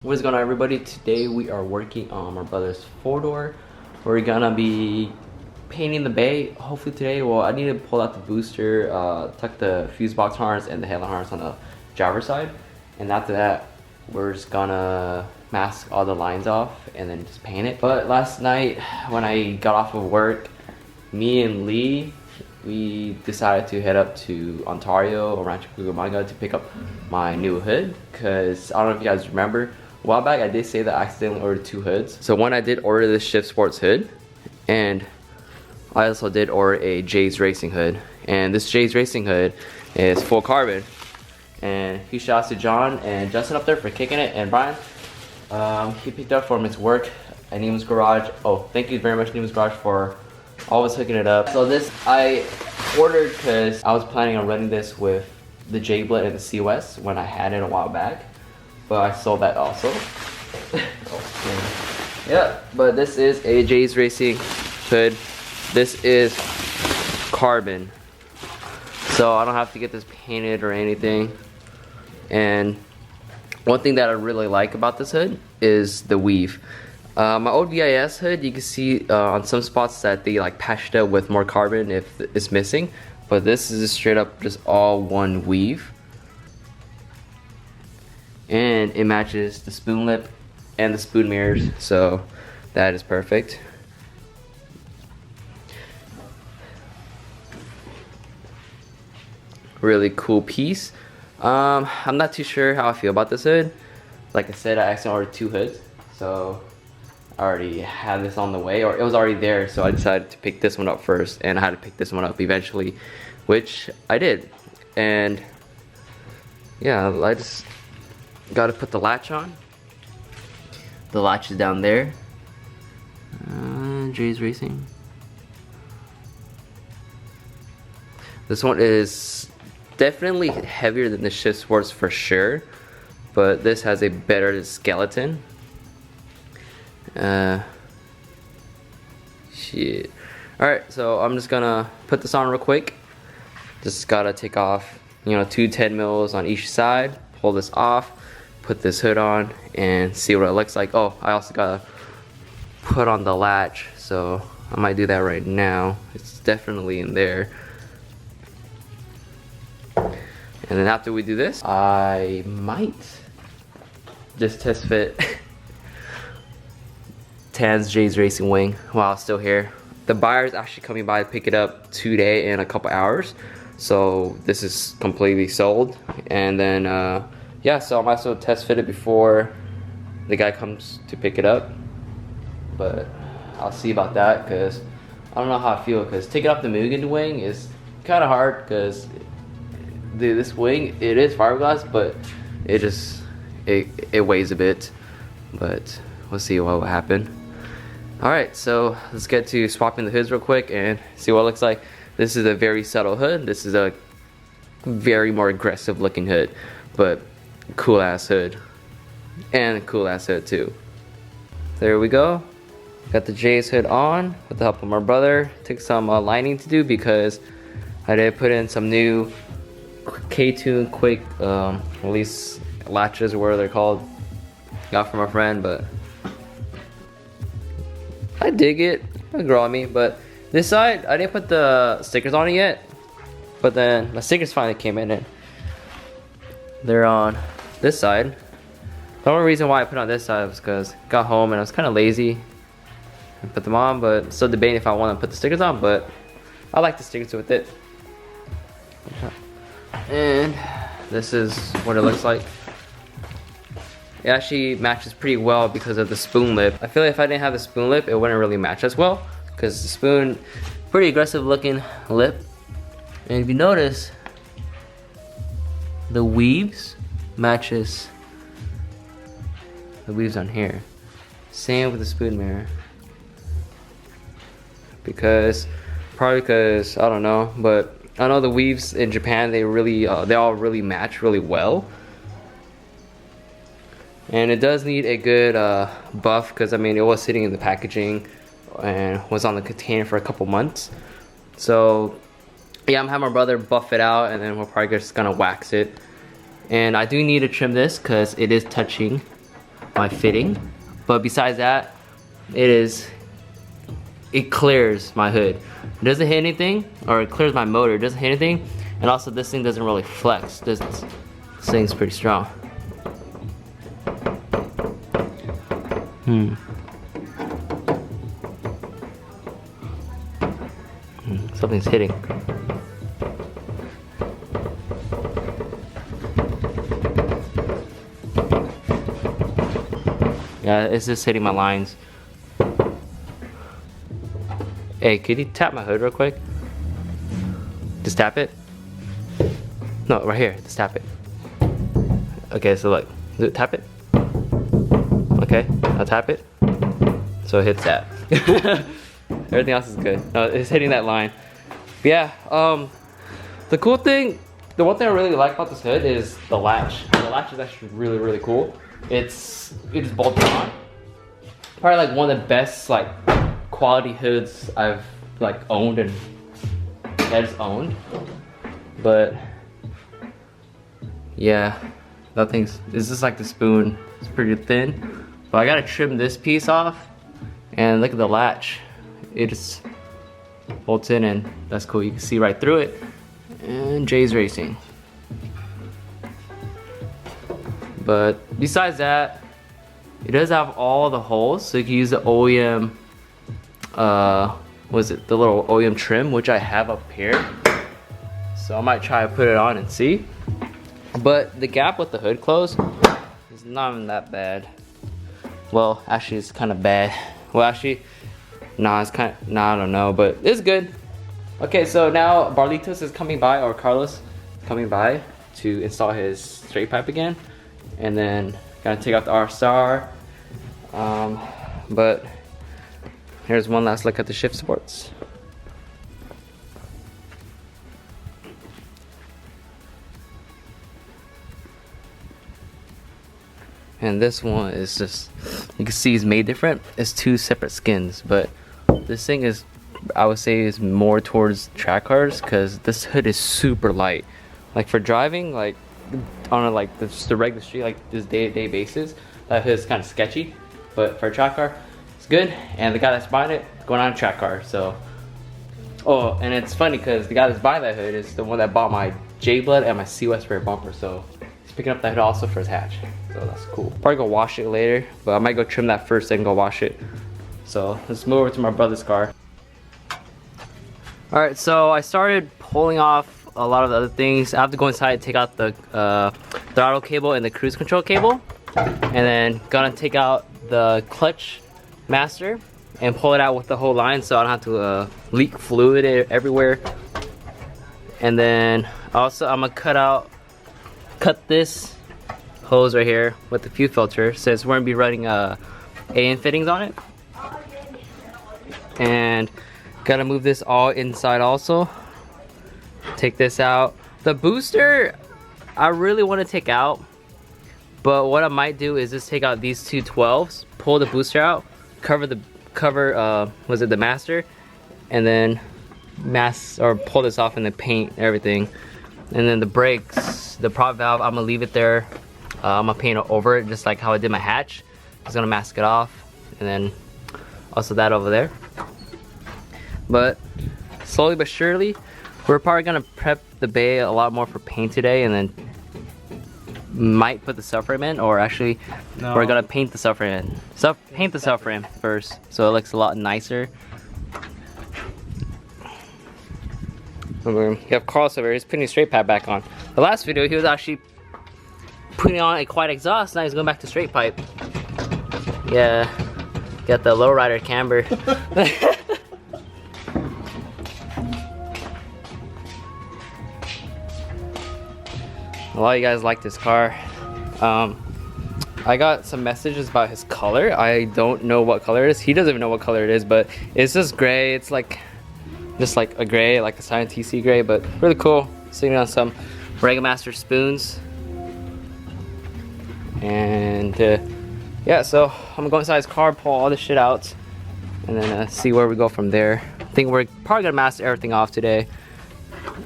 What's going on, everybody? Today we are working on my brother's 4-door. We're gonna be painting the bay hopefully today. Well, I need to pull out the booster, tuck the fuse box harness and the headlight harness on the driver's side, and after that we're just gonna mask all the lines off and then just paint it. But last night when I got off of work, me and Lee, we decided to head up to Ontario or Rancho Cucamonga to pick up my new hood, because I don't know if you guys remember, a while back I did say that I accidentally ordered 2 hoods. So one, I did order the Shift Sports hood, and I also did order a Jay's Racing hood. And this Jay's Racing hood is full carbon. And huge shout out to John and Justin up there for kicking it, and Brian. He picked up from his work at Nemo's Garage. Oh, thank you very much, Nemo's Garage, for always hooking it up. So this I ordered because I was planning on running this with the J Blood and the COS when I had it a while back, but I sold that also. Yeah, but this is a Jay's Racing hood. This is carbon, so I don't have to get this painted or anything. And one thing that I really like about this hood is the weave. My old VIS hood, you can see on some spots that they like patched up with more carbon if it's missing, but this is just straight up just all one weave, and it matches the spoon lip and the spoon mirrors, so that is perfect. Really cool piece. I'm not too sure how I feel about this hood. Like I said, I accidentally ordered 2 hoods, so I already had this on the way, or it was already there, so I decided to pick this one up first, and I had to pick this one up eventually, which I did. And yeah, I just gotta put the latch on. The latch is down there. Jay's Racing. This one is definitely heavier than the Shift Sports for sure, but this has a better skeleton. Shit. Alright, so I'm just gonna put this on real quick. Just gotta take off, 2 10 mils on each side, pull this off, put this hood on, and see what it looks like. Oh, I also gotta put on the latch, so I might do that right now. It's definitely in there. And then after we do this, I might just test fit Tan's Jay's Racing wing while it's still here. The buyer's actually coming by to pick it up today in a couple hours, so this is completely sold. And then yeah, so I might as well test fit it before the guy comes to pick it up, but I'll see about that, because I don't know how I feel, because taking off the Mugen wing is kind of hard, because this wing, it is fiberglass, but it weighs a bit, but we'll see what will happen. Alright, so let's get to swapping the hoods real quick and see what it looks like. This is a very subtle hood. This is a very more aggressive looking hood, but cool ass hood. And a cool ass hood too. There we go. Got the Jay's hood on with the help of my brother. Took some lining to do because I did put in some new K20 quick release latches, or whatever they're called. Got from a friend, but I dig it. It'll grow on me. But this side, I didn't put the stickers on it yet, but then the stickers finally came in and they're on this side. The only reason why I put on this side was because I got home and I was kind of lazy and put them on, but still debating if I want to put the stickers on, but I like the stickers with it. And this is what it looks like. It actually matches pretty well because of the spoon lip. I feel like if I didn't have the spoon lip, it wouldn't really match as well, because the spoon, pretty aggressive looking lip. And if you notice, the weaves matches the weaves on here. Same with the spoon mirror. Probably because, I don't know, but I know the weaves in Japan, they all really match really well. And it does need a good buff, because I mean, it was sitting in the packaging and was on the container for a couple months. So yeah, I'm having my brother buff it out, and then we're probably just gonna wax it. And I do need to trim this because it is touching my fitting. But besides that, it clears my hood. It doesn't hit anything, or it clears my motor. It doesn't hit anything, and also this thing doesn't really flex. This thing's pretty strong. Something's hitting. Yeah, it's just hitting my lines. Hey, could you tap my hood real quick? Just tap it. No, right here. Just tap it. Okay, so look. Tap it. Okay, I'll tap it. So it hits that. Everything else is good. No, it's hitting that line. But yeah, the cool thing, the one thing I really like about this hood is the latch. The latch is actually really, really cool. It's bolted on. Probably like one of the best like quality hoods I've like owned and owned. But yeah, it's just like the spoon. It's pretty thin. But I gotta trim this piece off, and look at the latch. It just bolts in, and that's cool. You can see right through it. And Jay's racing. But besides that, it does have all the holes, so you can use the OEM, was it the little OEM trim, which I have up here. So I might try to put it on and see. But the gap with the hood close is not even that bad. Well, actually it's kind of bad. Well, actually, nah, it's kind of, nah, I don't know, but it's good. Okay, so now Barlitos is coming by, or Carlos is coming by to install his straight pipe again. And then gotta take out the R-Star. But here's one last look at the shift supports. And this one is just, you can see it's made different. It's two separate skins, but this thing is, I would say, is more towards track cars, because this hood is super light. Like for driving, like on a, like the regular street, like this day-to-day basis, that hood is kind of sketchy. But for a track car, it's good. And the guy that's buying it, going on a track car. So, oh, and it's funny because the guy that's buying that hood is the one that bought my J-Blood and my C West rear bumper. So he's picking up that hood also for his hatch. So that's cool. Probably go wash it later, but I might go trim that first and go wash it. So let's move over to my brother's car. All right, so I started pulling off a lot of the other things. I have to go inside and take out the throttle cable and the cruise control cable, and then gonna take out the clutch master and pull it out with the whole line, so I don't have to leak fluid everywhere. And then also I'm gonna cut this hose right here with the fuel filter, since we're gonna be running AN fittings on it. And gotta move this all inside also. Take this out. The booster, I really want to take out, but what I might do is just take out these two 12s, pull the booster out, cover the master, and then pull this off and then paint everything. And then the brakes, the prop valve, I'm gonna leave it there. I'm gonna paint over it just like how I did my hatch. Just gonna mask it off, and then also that over there. But slowly but surely, we're probably gonna prep the bay a lot more for paint today, and then might put the subframe in, or actually we're gonna paint the subframe in. Paint the subframe first, so it looks a lot nicer. You have Carlos over here, he's putting his straight pad back on. The last video, he was actually putting on a quad exhaust, now he's going back to straight pipe. Yeah, got the lowrider camber. A lot of you guys like this car. I got some messages about his color. I don't know what color it is. He doesn't even know what color it is, but it's just gray. It's like just like a gray, like a Scion TC gray, but really cool. Sitting on some Regamaster spoons. And yeah, so I'm gonna go inside his car, pull all this shit out, and then see where we go from there. I think we're probably gonna master everything off today.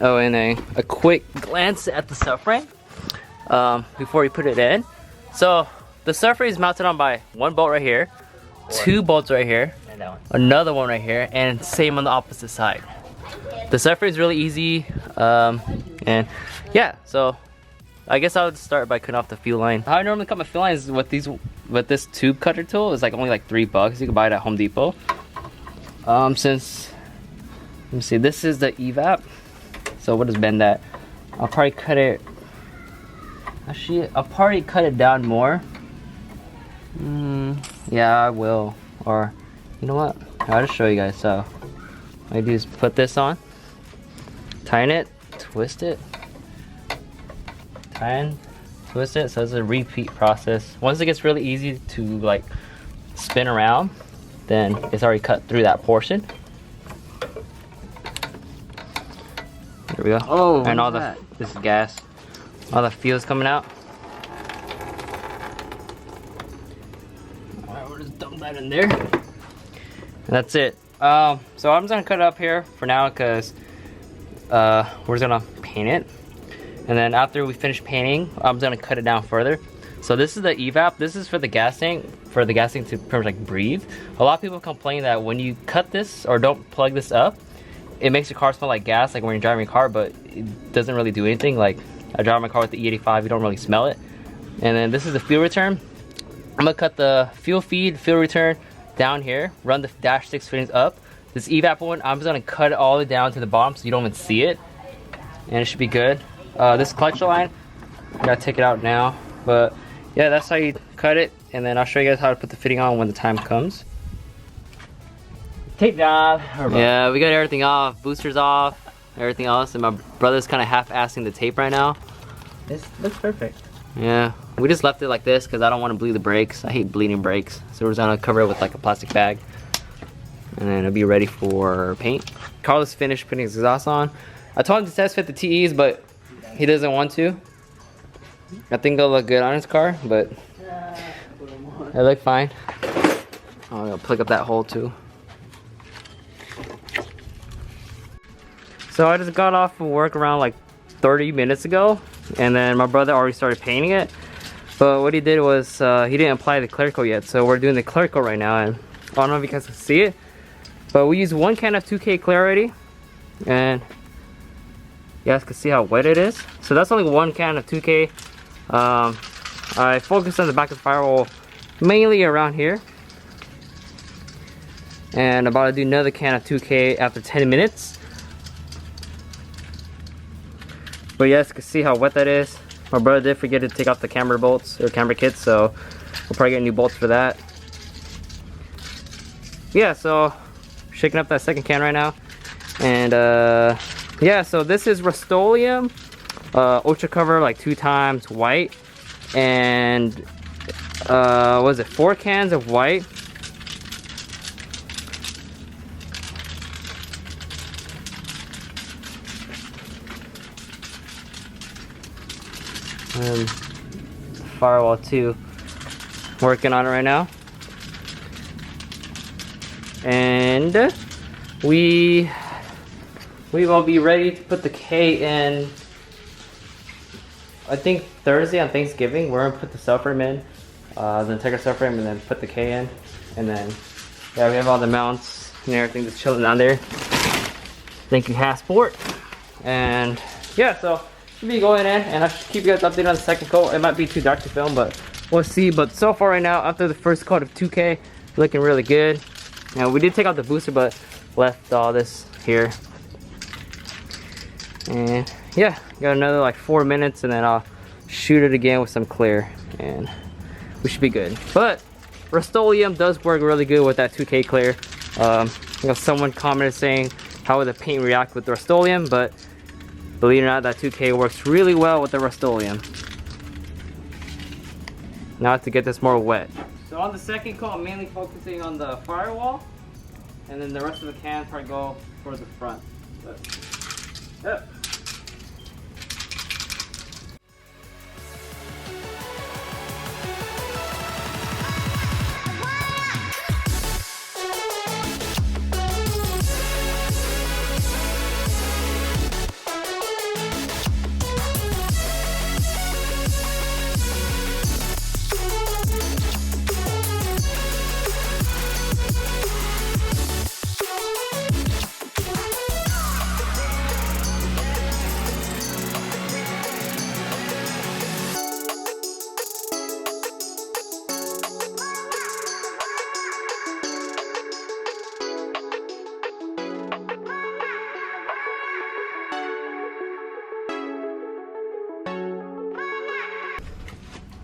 Oh, and a quick glance at the subframe before we put it in. So the surfer is mounted on by one bolt right here, two bolts right here, And that one. another one right here, and same on the opposite side. The surfer is really easy, and yeah, so I guess I would start by cutting off the fuel line. How I normally cut my fuel line is with this tube cutter tool. It's like only like $3. You can buy it at Home Depot. Let me see, this is the evap. So what does bend that? I'll probably cut it. Actually, I'll probably cut it down more. Yeah, I will. Or, you know what? I'll just show you guys. So, what I do is put this on, tighten it, twist it, tighten, twist it. So it's a repeat process. Once it gets really easy to like spin around, then it's already cut through that portion. There we go. Oh, and all the this is gas. All the fuel's coming out. Alright, we'll just dump that in there. And that's it. So I'm just gonna cut it up here for now because we're just gonna paint it. And then after we finish painting, I'm just gonna cut it down further. So this is the evap. This is for the gas tank, to pretty much like breathe. A lot of people complain that when you cut this or don't plug this up, it makes your car smell like gas, like when you're driving your car, but it doesn't really do anything. Like I drive my car with the E85, you don't really smell it. And then this is the fuel return. I'm gonna cut the fuel feed, fuel return down here, run the dash 6 fittings up. This evap one, I'm just gonna cut it all the way down to the bottom so you don't even see it. And it should be good. This clutch line, I gotta take it out now. But yeah, that's how you cut it. And then I'll show you guys how to put the fitting on when the time comes. Tape job. Yeah, we got everything off, boosters off, everything else, and my brother's kind of half-assing the tape right now. This looks perfect. Yeah, we just left it like this because I don't want to bleed the brakes. I hate bleeding brakes, so we're just gonna cover it with like a plastic bag, and then it'll be ready for paint. Carlos finished putting his exhaust on. I told him to test fit the TEs, but he doesn't want to. I think it'll look good on his car, but it look fine. Oh, I'll plug up that hole too. So I just got off of work around like 30 minutes ago, and then my brother already started painting it. But what he did was he didn't apply the clear coat yet, so we're doing the clear coat right now. And I don't know if you guys can see it, but we used 1 can of 2K clear already, and you guys can see how wet it is. So that's only 1 can of 2K. I focused on the back of the firewall, mainly around here, and I'm about to do another can of 2K after 10 minutes. But you guys can see how wet that is. My brother did forget to take off the camera bolts or camera kits, so we'll probably get new bolts for that. Yeah, so shaking up that second can right now. And yeah, so this is Rust-Oleum Ultra Cover, like 2 times white, and what was it, 4 cans of white. And firewall 2, working on it right now. And we will be ready to put the K in, I think Thursday on Thanksgiving. We're gonna put the subframe in, then take our subframe and then put the K in. And then, yeah, we have all the mounts and everything just chilling down there. Thank you, Hasport. And yeah, so should be going in, and I'll keep you guys updated on the second coat. It might be too dark to film, but we'll see. But so far right now, after the first coat of 2K, looking really good. And we did take out the booster, but left all this here. And yeah, got another like 4 minutes, and then I'll shoot it again with some clear, and we should be good. But Rust-Oleum does work really good with that 2K clear. You know, someone commented saying how would the paint react with the Rust-Oleum, but believe it or not, that 2K works really well with the Rust-Oleum. Now I have to get this more wet. So on the second coat, I'm mainly focusing on the firewall, and then the rest of the can probably go towards the front. But, yeah.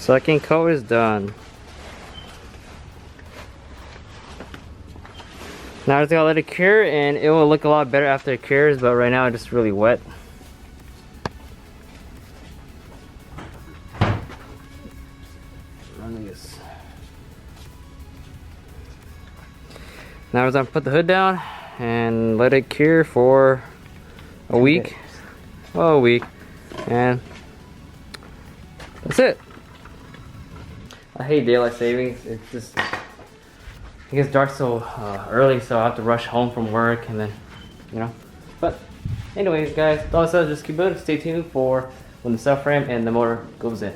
Second coat is done. Now I just gotta let it cure, and it will look a lot better after it cures, but right now it's just really wet. Now we're gonna put the hood down and let it cure for a week. Well, a week. And that's it. I hate daylight savings. It's just, it gets dark so early, so I have to rush home from work and then, you know. But anyways, guys, all I said, just keep it. Stay tuned for when the subframe and the motor goes in.